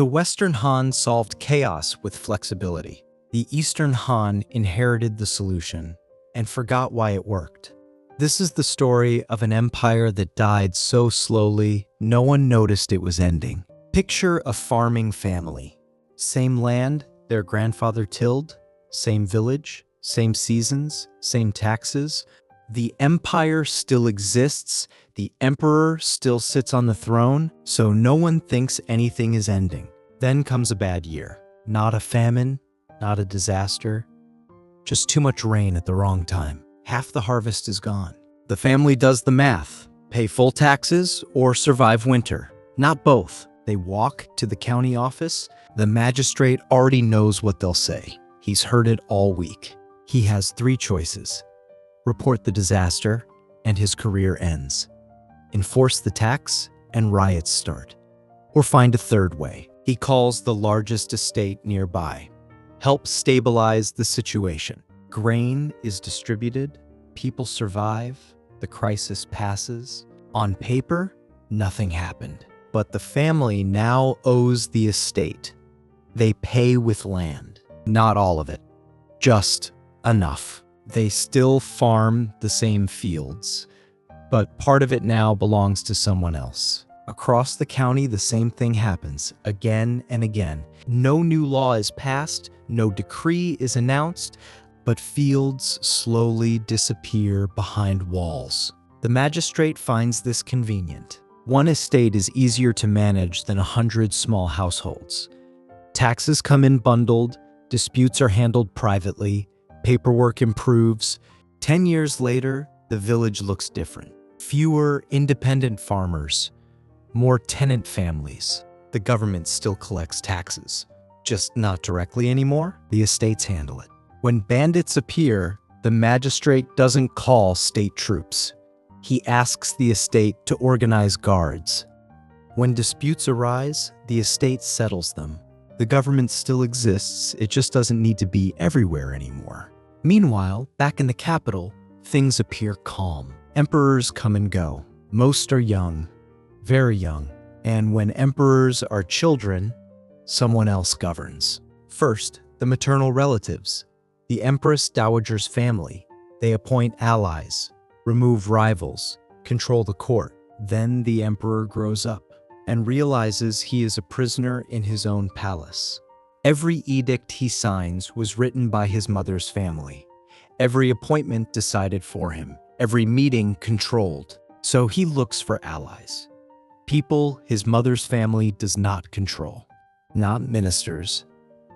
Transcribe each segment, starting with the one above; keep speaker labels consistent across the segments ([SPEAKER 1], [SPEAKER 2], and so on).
[SPEAKER 1] The Western Han solved chaos with flexibility. The Eastern Han inherited the solution and forgot why it worked. This is the story of an empire that died so slowly, no one noticed it was ending. Picture a farming family. Same land their grandfather tilled, same village, same seasons, same taxes. The empire still exists, the emperor still sits on the throne, so no one thinks anything is ending. Then comes a bad year. Not a famine, not a disaster, just too much rain at the wrong time. Half the harvest is gone. The family does the math, pay full taxes or survive winter. Not both. They walk to the county office. The magistrate already knows what they'll say. He's heard it all week. He has 3 choices. Report the disaster, and his career ends. Enforce the tax, and riots start. Or find a third way. He calls the largest estate nearby. Help stabilize the situation. Grain is distributed, people survive, the crisis passes. On paper, nothing happened. But the family now owes the estate. They pay with land. Not all of it, just enough. They still farm the same fields, but part of it now belongs to someone else. Across the county, the same thing happens again and again. No new law is passed, no decree is announced, but fields slowly disappear behind walls. The magistrate finds this convenient. One estate is easier to manage than 100 small households. Taxes come in bundled, disputes are handled privately, paperwork improves. 10 years later, the village looks different. Fewer independent farmers, more tenant families. The government still collects taxes, just not directly anymore. The estates handle it. When bandits appear, the magistrate doesn't call state troops. He asks the estate to organize guards. When disputes arise, the estate settles them. The government still exists, it just doesn't need to be everywhere anymore. Meanwhile, back in the capital, things appear calm. Emperors come and go. Most are young, very young. And when emperors are children, someone else governs. First, the maternal relatives. The Empress Dowager's family. They appoint allies, remove rivals, control the court. Then the emperor grows up and realizes he is a prisoner in his own palace. Every edict he signs was written by his mother's family. Every appointment decided for him. Every meeting controlled. So he looks for allies. People his mother's family does not control. Not ministers.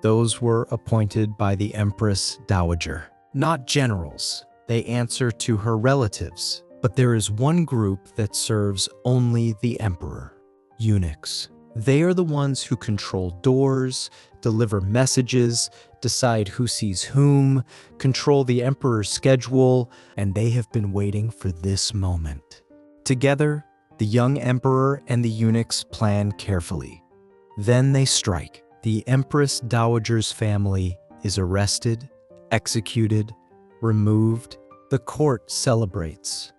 [SPEAKER 1] Those were appointed by the Empress Dowager. Not generals. They answer to her relatives. But there is one group that serves only the emperor. Eunuchs. They are the ones who control doors, deliver messages, decide who sees whom, control the emperor's schedule, and they have been waiting for this moment. Together, the young emperor and the eunuchs plan carefully. Then they strike. The Empress Dowager's family is arrested, executed, removed. The court celebrates.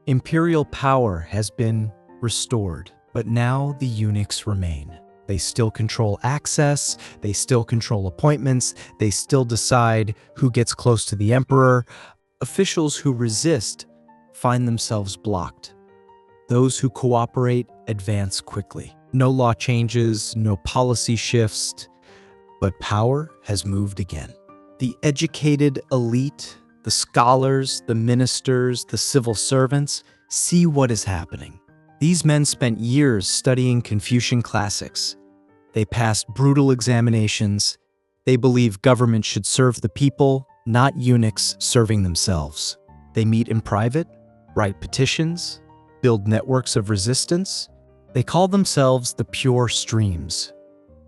[SPEAKER 1] Imperial power has been restored. But now the eunuchs remain. They still control access, they still control appointments, they still decide who gets close to the emperor. Officials who resist find themselves blocked. Those who cooperate advance quickly. No law changes, no policy shifts, but power has moved again. The educated elite, the scholars, the ministers, the civil servants see what is happening. These men spent years studying Confucian classics. They passed brutal examinations. They believe government should serve the people, not eunuchs serving themselves. They meet in private, write petitions, build networks of resistance. They call themselves the pure streams.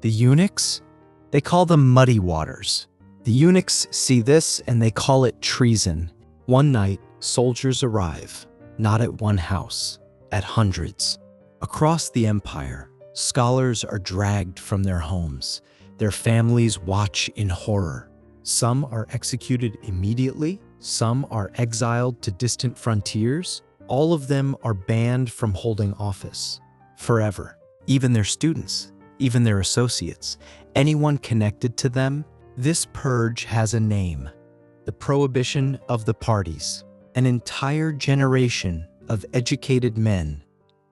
[SPEAKER 1] The eunuchs, they call them muddy waters. The eunuchs see this and they call it treason. One night, soldiers arrive, not at one house, at hundreds. Across the empire, scholars are dragged from their homes. Their families watch in horror. Some are executed immediately. Some are exiled to distant frontiers. All of them are banned from holding office forever. Even their students, even their associates, anyone connected to them. This purge has a name: the prohibition of the parties. An entire generation of educated men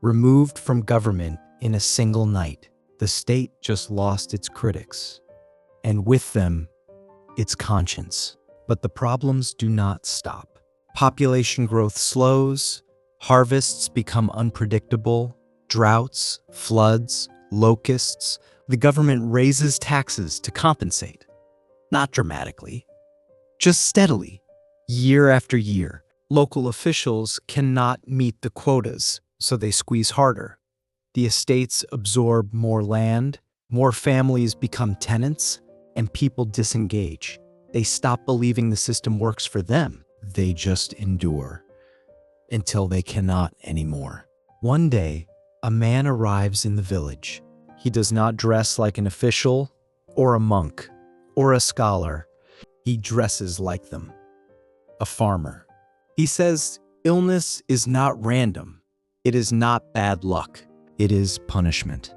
[SPEAKER 1] removed from government in a single night. The state just lost its critics, and with them, its conscience. But the problems do not stop. Population growth slows, harvests become unpredictable, droughts, floods, locusts. The government raises taxes to compensate. Not dramatically, just steadily, year after year. Local officials cannot meet the quotas, so they squeeze harder. The estates absorb more land, more families become tenants, and people disengage. They stop believing the system works for them. They just endure until they cannot anymore. One day, a man arrives in the village. He does not dress like an official or a monk or a scholar. He dresses like them, a farmer. He says, illness is not random. It is not bad luck. It is punishment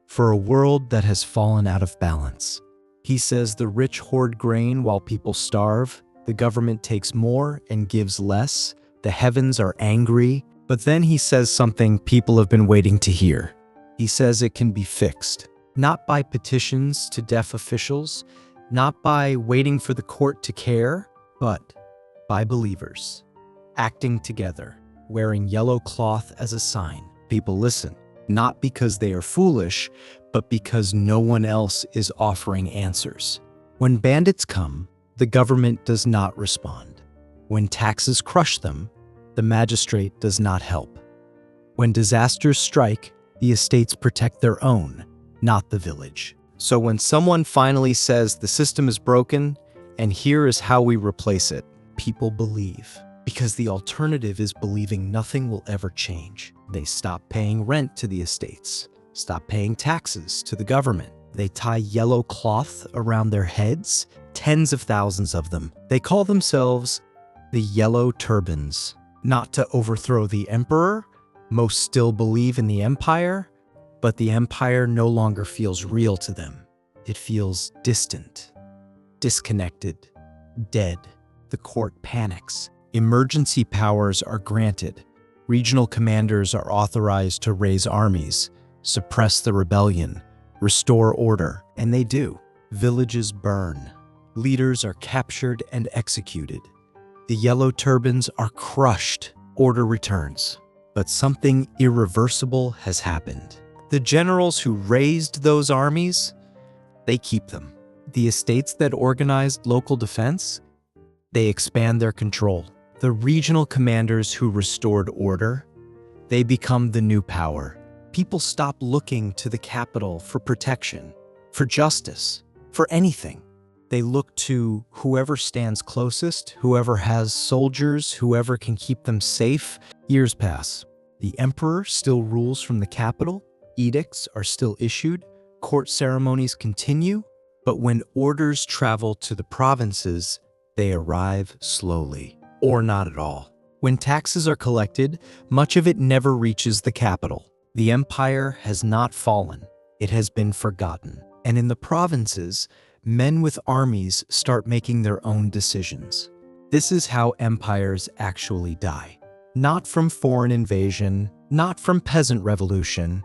[SPEAKER 1] for a world that has fallen out of balance. He says the rich hoard grain while people starve. The government takes more and gives less. The heavens are angry. But then he says something people have been waiting to hear. He says it can be fixed, not by petitions to deaf officials, not by waiting for the court to care, but by believers, acting together, wearing yellow cloth as a sign. People listen, not because they are foolish, but because no one else is offering answers. When bandits come, the government does not respond. When taxes crush them, the magistrate does not help. When disasters strike, the estates protect their own, not the village. So when someone finally says the system is broken and here is how we replace it, people believe. Because the alternative is believing nothing will ever change. They stop paying rent to the estates, stop paying taxes to the government. They tie yellow cloth around their heads, tens of thousands of them. They call themselves the Yellow Turbans. Not to overthrow the emperor, most still believe in the empire, but the empire no longer feels real to them. It feels distant, disconnected, dead. The court panics. Emergency powers are granted. Regional commanders are authorized to raise armies, suppress the rebellion, restore order, and they do. Villages burn. Leaders are captured and executed. The Yellow Turbans are crushed. Order returns. But something irreversible has happened. The generals who raised those armies, they keep them. The estates that organized local defense, they expand their control. The regional commanders who restored order, they become the new power. People stop looking to the capital for protection, for justice, for anything. They look to whoever stands closest, whoever has soldiers, whoever can keep them safe. Years pass. The emperor still rules from the capital. Edicts are still issued. Court ceremonies continue. But when orders travel to the provinces, they arrive slowly, or not at all. When taxes are collected, much of it never reaches the capital. The empire has not fallen. It has been forgotten. And in the provinces, men with armies start making their own decisions. This is how empires actually die. Not from foreign invasion, not from peasant revolution,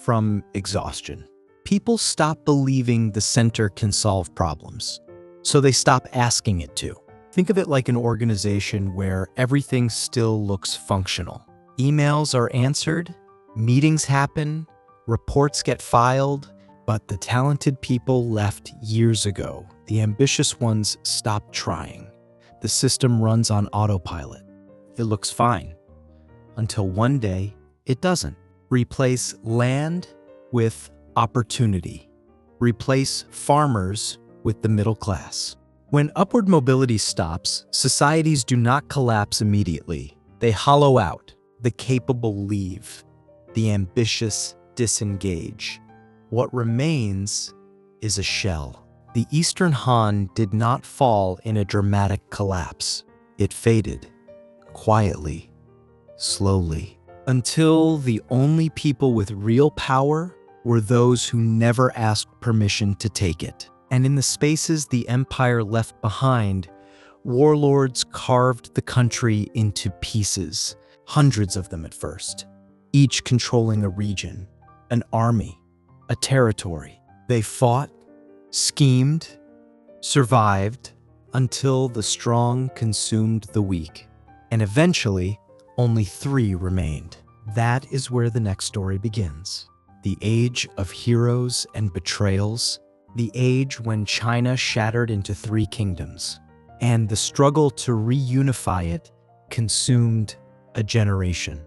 [SPEAKER 1] from exhaustion. People stop believing the center can solve problems, so they stop asking it to. Think of it like an organization where everything still looks functional. Emails are answered, meetings happen, reports get filed, but the talented people left years ago. The ambitious ones stopped trying. The system runs on autopilot. It looks fine. Until one day, it doesn't. Replace land with opportunity. Replace farmers with the middle class. When upward mobility stops, societies do not collapse immediately. They hollow out. The capable leave. The ambitious disengage. What remains is a shell. The Eastern Han did not fall in a dramatic collapse. It faded, quietly, slowly, until the only people with real power were those who never asked permission to take it. And in the spaces the empire left behind, warlords carved the country into pieces, hundreds of them at first, each controlling a region, an army, a territory. They fought, schemed, survived, until the strong consumed the weak. And eventually, only 3 remained. That is where the next story begins. The age of heroes and betrayals, the age when China shattered into 3 kingdoms, and the struggle to reunify it consumed a generation.